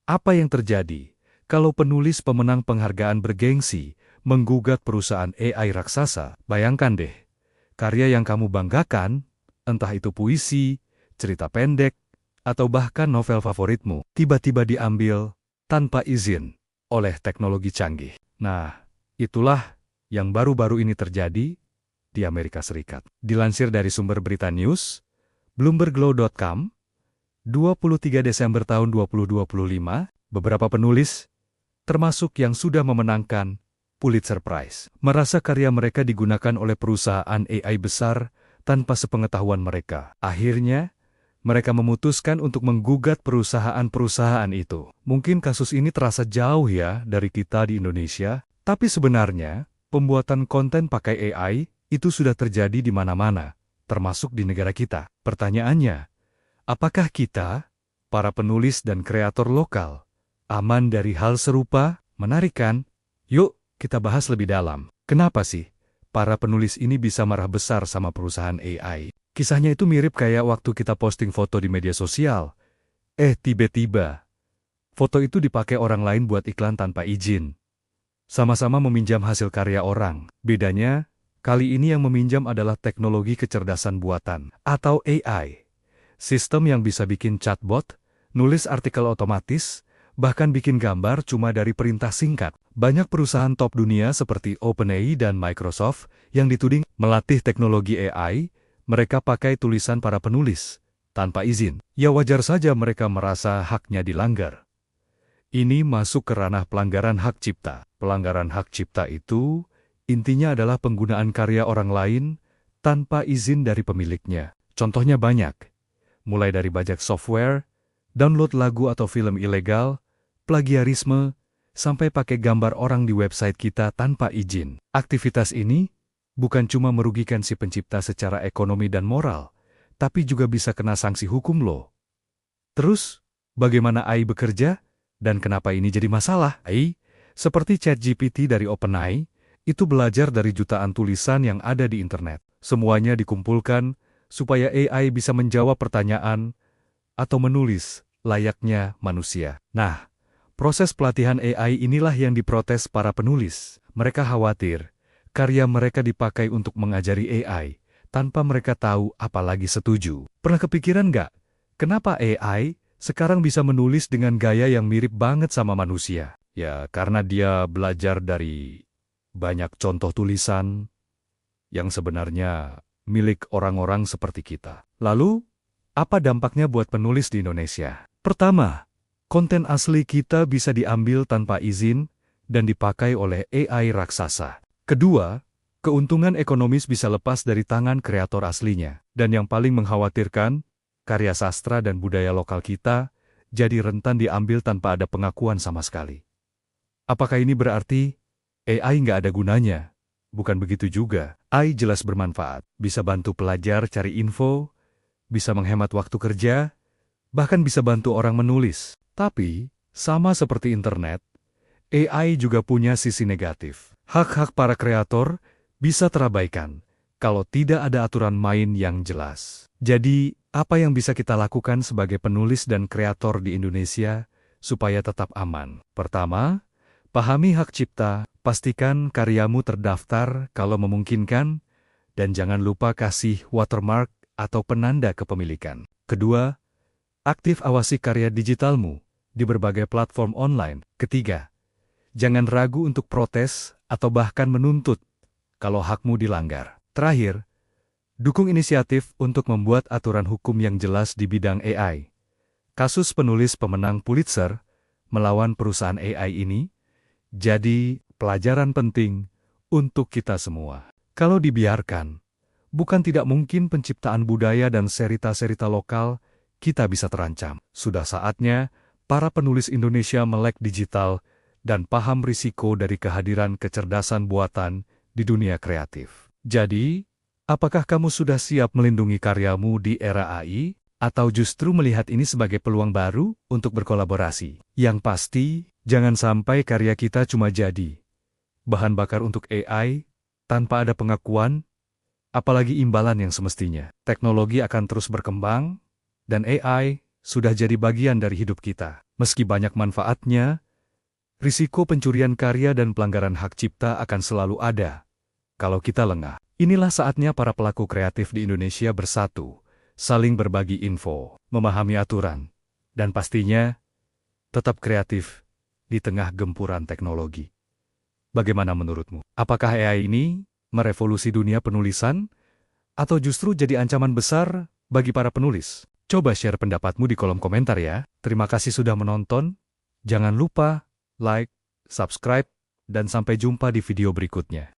Apa yang terjadi kalau penulis pemenang penghargaan bergengsi menggugat perusahaan AI raksasa? Bayangkan deh, karya yang kamu banggakan, entah itu puisi, cerita pendek, atau bahkan novel favoritmu, tiba-tiba diambil tanpa izin oleh teknologi canggih. Nah, itulah yang baru-baru ini terjadi di Amerika Serikat. Dilansir dari sumber berita news, BloombergLaw.com, 23 Desember tahun 2025, beberapa penulis, termasuk yang sudah memenangkan Pulitzer Prize, merasa karya mereka digunakan oleh perusahaan AI besar tanpa sepengetahuan mereka. Akhirnya, mereka memutuskan untuk menggugat perusahaan-perusahaan itu. Mungkin kasus ini terasa jauh ya dari kita di Indonesia, tapi sebenarnya, pembuatan konten pakai AI itu sudah terjadi di mana-mana, termasuk di negara kita. Pertanyaannya, apakah kita, para penulis dan kreator lokal, aman dari hal serupa? Menarik kan? Yuk, kita bahas lebih dalam. Kenapa sih para penulis ini bisa marah besar sama perusahaan AI? Kisahnya itu mirip kayak waktu kita posting foto di media sosial. Tiba-tiba, foto itu dipakai orang lain buat iklan tanpa izin. Sama-sama meminjam hasil karya orang. Bedanya, kali ini yang meminjam adalah teknologi kecerdasan buatan, atau AI. Sistem yang bisa bikin chatbot, nulis artikel otomatis, bahkan bikin gambar cuma dari perintah singkat. Banyak perusahaan top dunia seperti OpenAI dan Microsoft yang dituding melatih teknologi AI, mereka pakai tulisan para penulis, tanpa izin. Ya wajar saja mereka merasa haknya dilanggar. Ini masuk ke ranah pelanggaran hak cipta. Pelanggaran hak cipta itu, intinya adalah penggunaan karya orang lain tanpa izin dari pemiliknya. Contohnya banyak, mulai dari bajak software, download lagu atau film ilegal, plagiarisme, sampai pakai gambar orang di website kita tanpa izin. Aktivitas ini bukan cuma merugikan si pencipta secara ekonomi dan moral, tapi juga bisa kena sanksi hukum loh. Terus, bagaimana AI bekerja? Dan kenapa ini jadi masalah? AI, seperti ChatGPT dari OpenAI, itu belajar dari jutaan tulisan yang ada di internet. Semuanya dikumpulkan supaya AI bisa menjawab pertanyaan atau menulis layaknya manusia. Nah, proses pelatihan AI inilah yang diprotes para penulis. Mereka khawatir karya mereka dipakai untuk mengajari AI, tanpa mereka tahu apalagi setuju. Pernah kepikiran nggak, kenapa AI sekarang bisa menulis dengan gaya yang mirip banget sama manusia? Ya, karena dia belajar dari banyak contoh tulisan yang sebenarnya milik orang-orang seperti kita. Lalu, apa dampaknya buat penulis di Indonesia? Pertama, konten asli kita bisa diambil tanpa izin dan dipakai oleh AI raksasa. Kedua, keuntungan ekonomis bisa lepas dari tangan kreator aslinya. Dan yang paling mengkhawatirkan, karya sastra dan budaya lokal kita jadi rentan diambil tanpa ada pengakuan sama sekali. Apakah ini berarti AI nggak ada gunanya? Bukan begitu juga. AI jelas bermanfaat, bisa bantu pelajar cari info, bisa menghemat waktu kerja, bahkan bisa bantu orang menulis. Tapi, sama seperti internet, AI juga punya sisi negatif. Hak-hak para kreator bisa terabaikan kalau tidak ada aturan main yang jelas. Jadi, apa yang bisa kita lakukan sebagai penulis dan kreator di Indonesia supaya tetap aman? Pertama, pahami hak cipta, pastikan karyamu terdaftar kalau memungkinkan, dan jangan lupa kasih watermark atau penanda kepemilikan. Kedua, aktif awasi karya digitalmu di berbagai platform online. Ketiga, jangan ragu untuk protes atau bahkan menuntut kalau hakmu dilanggar. Terakhir, dukung inisiatif untuk membuat aturan hukum yang jelas di bidang AI. Kasus penulis pemenang Pulitzer melawan perusahaan AI ini jadi pelajaran penting untuk kita semua. Kalau dibiarkan, bukan tidak mungkin penciptaan budaya dan serita-serita lokal kita bisa terancam. Sudah saatnya para penulis Indonesia melek digital dan paham risiko dari kehadiran kecerdasan buatan di dunia kreatif. Jadi, apakah kamu sudah siap melindungi karyamu di era AI, atau justru melihat ini sebagai peluang baru untuk berkolaborasi? Yang pasti, jangan sampai karya kita cuma jadi bahan bakar untuk AI tanpa ada pengakuan, apalagi imbalan yang semestinya. Teknologi akan terus berkembang, dan AI sudah jadi bagian dari hidup kita. Meski banyak manfaatnya, risiko pencurian karya dan pelanggaran hak cipta akan selalu ada kalau kita lengah. Inilah saatnya para pelaku kreatif di Indonesia bersatu, saling berbagi info, memahami aturan, dan pastinya tetap kreatif di tengah gempuran teknologi. Bagaimana menurutmu? Apakah AI ini merevolusi dunia penulisan atau justru jadi ancaman besar bagi para penulis? Coba share pendapatmu di kolom komentar ya. Terima kasih sudah menonton. Jangan lupa like, subscribe, dan sampai jumpa di video berikutnya.